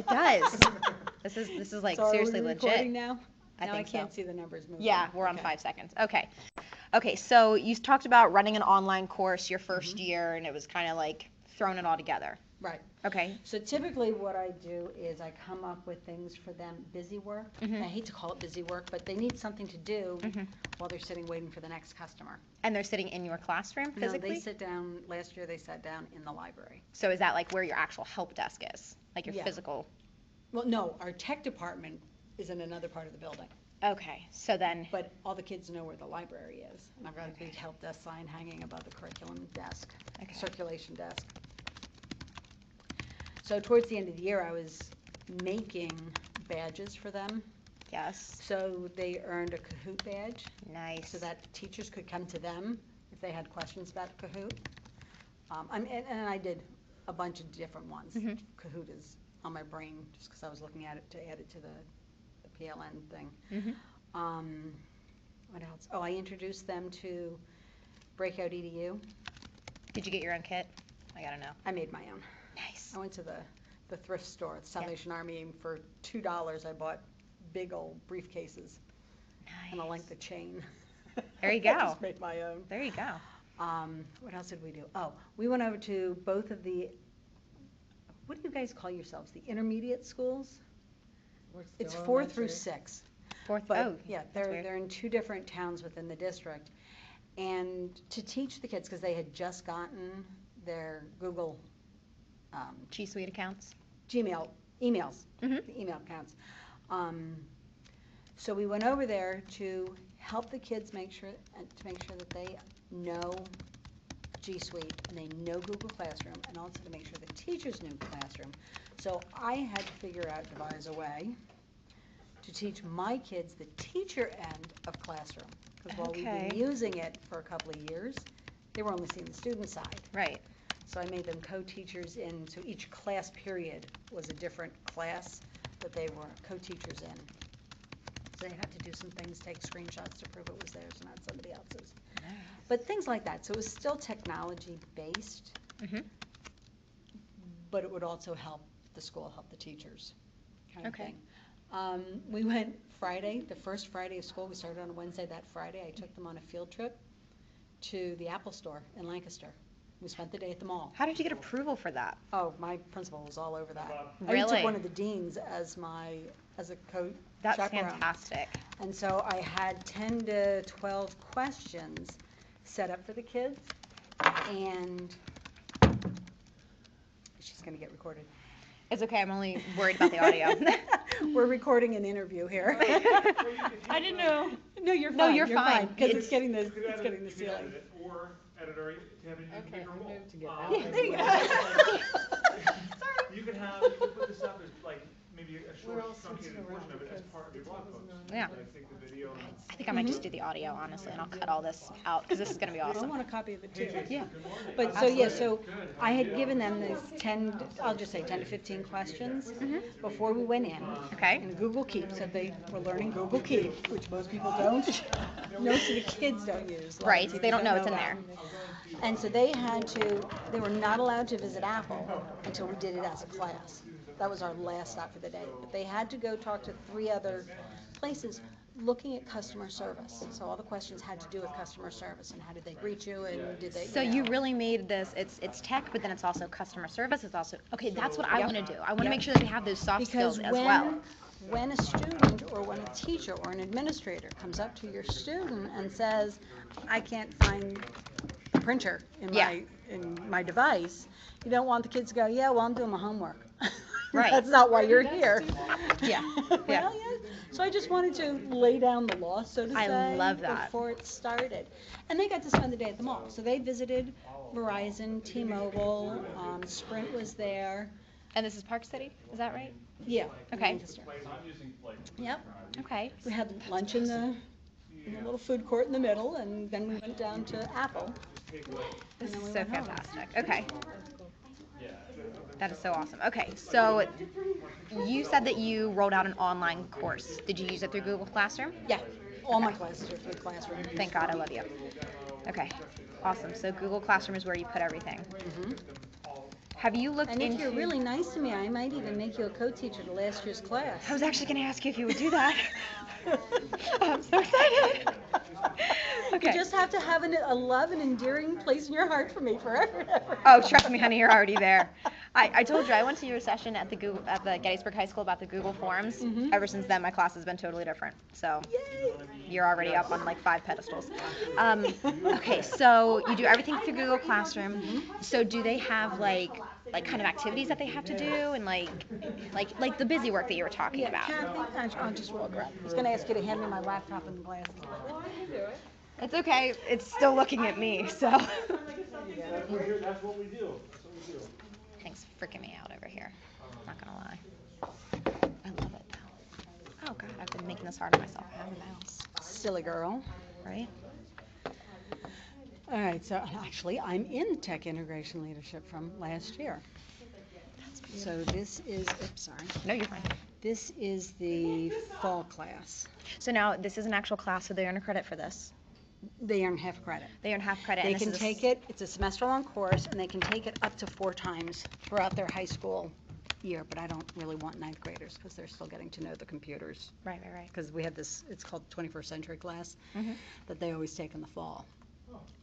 It does. This is like So seriously are we legit. recording now? I Now think I can't so. see the numbers moving. Yeah, we're on Okay. 5 seconds. Okay. Okay, so you talked about running an online course your first year, and it was kind of like throwing it all together. Right. Okay. So typically what I do is I come up with things for them, busy work. Mhm. I hate to call it busy work, but they need something to do Mhm. while they're sitting waiting for the next customer. And they're sitting in your classroom No, physically? they sit down, last year they sat down in the library. So is that like where your actual help desk is? Like your Yeah. physical? Well, no, our tech department is in another part of the building, Okay, so then, but all the kids know where the library is. And I've got a big help desk sign hanging above the curriculum desk, Okay. circulation desk. So towards the end of the year, I was making badges for them. yes, So they earned a Kahoot badge, nice. so that teachers could come to them if they had questions about Kahoot. And I did a bunch of different ones. Mhm. Kahoot is on my brain just because I was looking at it to add it to the PLN thing. Mhm. What else? Oh, I introduced them to Breakout EDU. Did you get your own kit? I gotta know. I made my own. Nice. I went to the thrift store at the Salvation Army, and for $2 I bought big old briefcases and a length of chain. There you go. I just made my own. There you go. What else did we do? Oh, we went over to both of the, what do you guys call yourselves? The intermediate schools? It's 4 through 6. Fourth. But Oh, yeah, that's they're weird. in 2 different towns within the district. And to teach the kids, because they had just gotten their Google G Suite accounts. Gmail emails, Mhm. the email accounts. So we went over there to help the kids make sure that they know G Suite and they know Google Classroom, and also to make sure the teachers knew Classroom. So I had to devise a way to teach my kids the teacher end of Classroom. Because while we've been Okay. using it for a couple of years, they were only seeing the student side. Right. So I made them co-teachers in, so each class period was a different class that they were co-teachers in. So they had to do some things, take screenshots to prove it was theirs and not somebody else's. Nice. But things like that. So it was still technology-based, Mhm. but it would also help the school, help the teachers, kind of Okay. thing. We went Friday, the first Friday of school. We started on a Wednesday. That Friday, I took them on a field trip to the Apple Store in Lancaster. We spent the day at the mall. How did you get approval for that? Oh, my principal was all over that. I even Really? took one of the deans as a co-chaperone. That's fantastic. And so I had 10 to 12 questions set up for the kids, and she's going to get recorded. It's okay. I'm only worried about the audio. We're recording an interview here. I didn't know. No, you're fine. No, you're fine. Because It's- it's getting the You could edit- ceiling. you could edit it, or editor, to have it in a bigger role. Yeah, there you go. You could put this up as like, maybe a short truncated portion of it as part of your blog post. Yeah. Like take the video and. I think I might just do the audio, honestly, and I'll cut all this out, because this is going to be I awesome. want a copy of it too. Yeah. But so, yeah, so I had given them this 10, I'll just say 10 to 15 questions before we went in. Okay. And Google Keep said they were learning Google Keep, which most people don't. Most of the kids don't use. A lot of Right, teachers they don't know it's in that. there. And so they were not allowed to visit Apple until we did it as a class. That was our last stop for the day. But they had to go talk to 3 other places looking at customer service. So all the questions had to do with customer service and how did they greet you and did they, So you really made this, it's tech, but then it's also customer service, it's also, okay, that's what I want to do. I want to make sure that we have those soft Because skills as well. when a student or when a teacher or an administrator comes up to your student and says, I can't find the printer in my device, you don't want the kids to go, yeah, well, I'm doing my homework. Right. That's not why you're here. Yeah. Well, yeah. So I just wanted to lay down the law, so to I say, love that. before it started. And they got to spend the day at the mall. So they visited Verizon, T-Mobile, Sprint was there. And this is Park City, is that right? Yeah. Okay. Lancaster. I'm using like. Yep. Okay. We had lunch in the little food court in the middle, and then we went down to Apple. This And then is we so went home. fantastic. Okay. That is so awesome. Okay, so you said that you rolled out an online course. Did you use it through Google Classroom? Yeah, all my classes are through Classroom. Thank God, I love you. Okay, awesome. So Google Classroom is where you put everything. Have you looked And into? if you're really nice to me, I might even make you a co-teacher to last year's class. I was actually going to ask you if you would do that. I'm so excited. Okay. You just have to have a love and endearing place in your heart for me forever and ever. Oh, trust me, honey, you're already there. I told you I went to your session at the Gettysburg High School about the Google Forms. Mhm. Ever since then, my class has been totally different. So Yay! you're already up on like 5 pedestals. Okay, so you do everything through Google Classroom. So do they have like kind of activities that they have to do and like the busy work that you were talking about? Kathy, I'll just walk around. I was going to ask you to hand me my laptop and glasses. It's okay. It's still looking at me, so. That's what we do. Thing's freaking me out over here. Not gonna lie. I love it though. Oh god, I've been making this hard on myself. I have a mouse. Silly girl. Right? All right, so actually, I'm in tech integration leadership from last year. So this is, oops, sorry. No, you're fine. This is the fall class. So now this is an actual class, so they earn a credit for this. They earn half credit. They earn half credit. They and this can is take it, it's a semester-long course, and they can take it up to 4 times throughout their high school year, but I don't really want 9th graders because they're still getting to know the computers. Right. Because we have this, it's called 21st century class, Mhm. that they always take in the fall.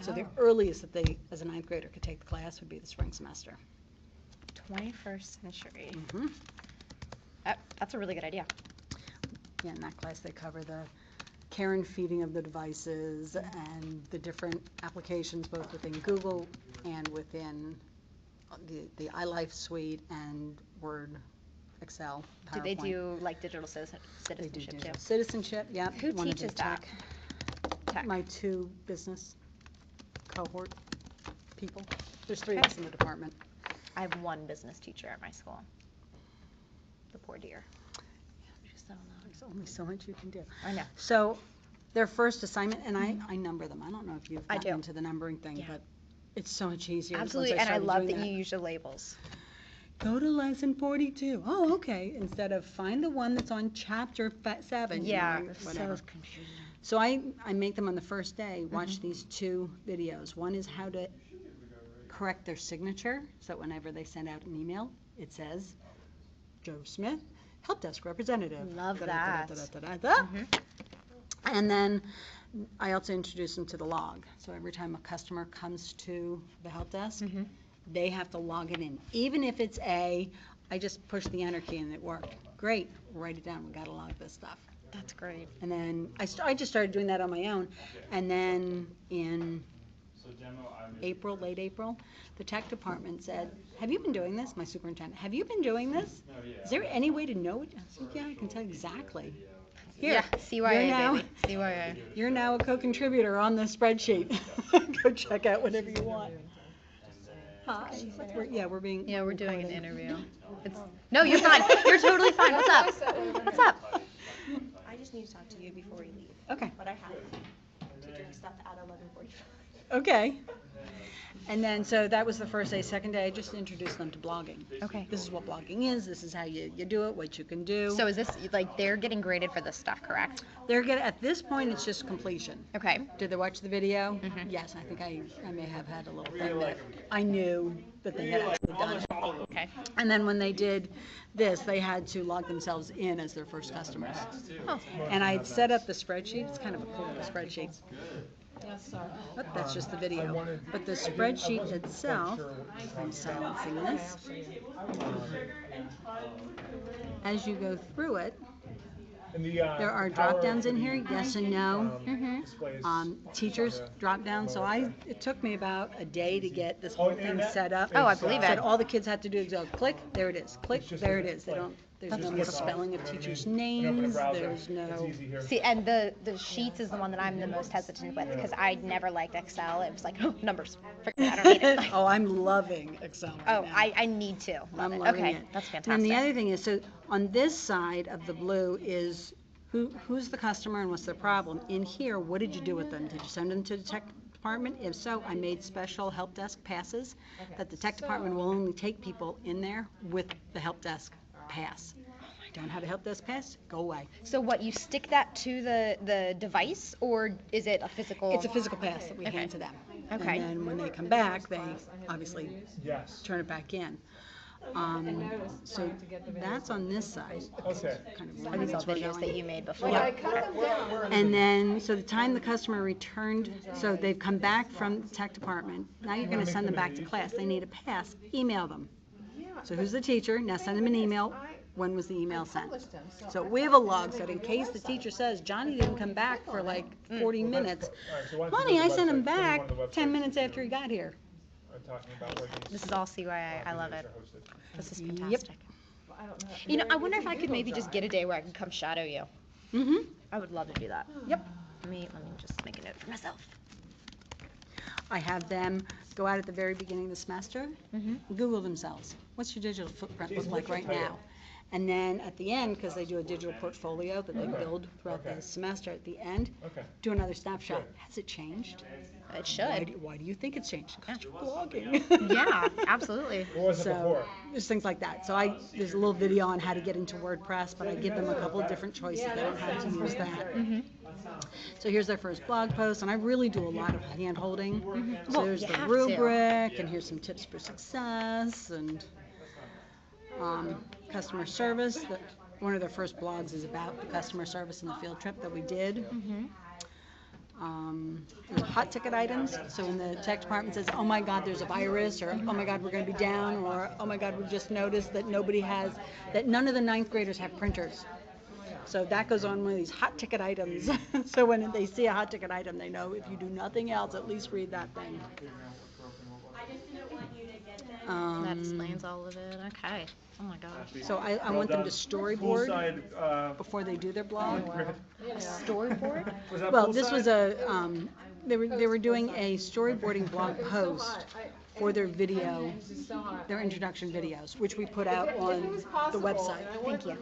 So Oh. the earliest that they, as a 9th grader, could take the class would be the spring semester. 21st century. Mhm. That's a really good idea. Yeah, in that class, they cover the care and feeding of the devices and the different applications, both within Google and within the iLife suite and Word, Excel, PowerPoint. Do they do like digital They do citizenship digital too? citizenship, yeah. Who one of the teaches that? Tech. My 2 business cohort people. There's 3 of us in the department. I have one business teacher at my school. The poor dear. She's so annoying. There's only so much you can do. I know. So their first assignment, and I number them. I don't know if you've I gotten do. into the numbering thing, Yeah. but it's so much easier. once Absolutely, and I started love doing that you use your labels. Go to lesson 42. Oh, okay. Instead of find the one that's on chapter 7. Yeah, you know, so whatever. confusing. So I make them on the first day watch these 2 videos. One is how to correct their signature, so whenever they send out an email, it says, Joe Smith, help desk representative. Love that. Da-da-da-da-da-da. And then I also introduce them to the log. So every time a customer comes to the help desk, they have to log it in. Even if it's I just pushed the enter key and it worked. Great, write it down. We got to log this stuff. That's great. And then I just started doing that on my own. And then in April, late April, the tech department said, have you been doing this? My superintendent, have you been doing this? Is there any way to know it? I said, yeah, I can tell you exactly. Here, Yeah, CYA, you're now, baby. CYA. You're now a co-contributor on the spreadsheet. Go check out whatever you want. Hi. We're being. Yeah, we're doing an recorded. interview. No, you're fine. You're totally fine. What's up? What's up? I just need to talk to you before we leave. Okay. But I have to do stuff at 11:45. Okay. And then, so that was the first day. Second day, I just introduced them to blogging. Okay. This is what blogging is. This is how you do it, what you can do. So is this, like, they're getting graded for this stuff, correct? At this point, it's just completion. Okay. Did they watch the video? Mhm. Yes, I think I may have had a little thing that I knew that they had actually done it. Okay. And then when they did this, they had to log themselves in as their first customers. Oh. And I had set up the spreadsheet. It's kind of a cool spreadsheet. But that's just the video. But the spreadsheet itself, I'm silencing this. As you go through it, there are drop downs in here, yes and no. Teachers drop down. So it took me about a day to get this whole thing set up. Oh, I believe So it. all the kids had to do is go click, there it is, click, there it is. There's no misspelling of teachers' names, there's no. See, and the sheets is the one that I'm the most hesitant with because I never liked Excel. It was like, oh, numbers. Forget it. I don't need it. Oh, I'm loving Excel right Oh, now. I need to. Love I'm it. loving Okay, it. that's And fantastic. then the other thing is, so on this side of the blue is who's the customer and what's their problem. In here, what did you do with them? Did you send them to the tech department? If so, I made special help desk passes that the tech department will only take people in there with the help desk pass. Don't have a help desk pass? Go away. So what, you stick that to the device or is it a physical? It's a physical pass that we Okay. hand to them. Okay. And then when they come back, they obviously Yes. turn it back in. So that's on this side. Okay. Kind of Are these all as we're videos going. that you made before? Yep. And then, so the time the customer returned, so they've come back from the tech department, now you're gonna send them back to class, they need a pass, email them. So who's the teacher, now send them an email, when was the email sent? So we have a log, so that in case the teacher says, Johnny didn't come back for like 40 minutes, All right, so why don't you honey, go I to the sent him website, put back on the website 10 minutes so you after he got here. are talking about where these, This is all CYA. I love videos it. are hosted. This is fantastic. You know, I wonder if I could maybe just get a day where I could come shadow you. Mm-hmm. I would love to do that. Yep. Let me just make a note for myself. I have them go out at the very beginning of the semester, Google themselves. What's your digital footprint look like right now? And then at the end, because they do a digital portfolio that they build throughout the semester, at the end, Okay. do another snapshot. Has it changed? It Why should. why do you think it's changed? Because you're blogging. Yeah, absolutely. What was it So, before? there's things like that. So there's a little video on how to get into WordPress, but I give them a couple of different choices. They don't have to use that. So here's their first blog post, and I really do a lot of hand holding. So Well, there's you the have to. rubric, and here's some tips for success, and customer service. One of their first blogs is about the customer service and the field trip that we did. There's hot ticket items, so when the tech department says, oh my God, there's a virus, or oh my God, we're going to be down, or oh my God, we just noticed that that none of the ninth graders have printers. So that goes on one of these hot ticket items. So when they see a hot ticket item, they know if you do nothing else, at least read that thing. That explains all of it. Okay. Oh my gosh. So I want them to storyboard Poolside, before they do their blog. Storyboard? was that Well, this was poolside? they were doing a storyboarding blog post for their video, their introduction videos, which we put out on the website. Thank you.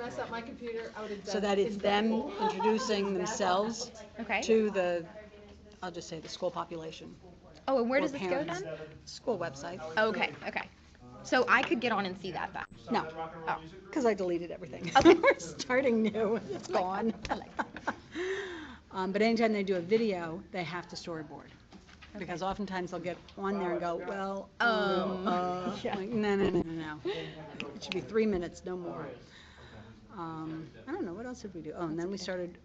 So that it's them introducing themselves Okay. to the, I'll just say the school population. Oh, and where or does this go parents. then? School website. Okay, okay. So I could get on and see that then. No, Oh. because I deleted everything. Okay. We're starting new. It's gone. But anytime they do a video, they have to storyboard. Because oftentimes they'll get on there and go, well, like, no. It should be 3 minutes, no more. I don't know, what else did we do? Oh, and then we started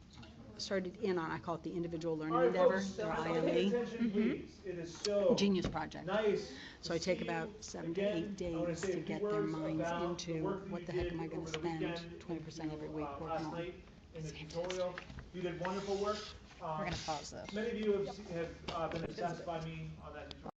in on, I call it the individual learning endeavor, or ILE, It is so Genius Project. nice. So I take about 7 to 8 days to get their minds into what the heck am I going to spend 20% every week working on. In the tutorial, you did wonderful work. We're gonna pause this. Many of you have been obsessed by me on that tutorial.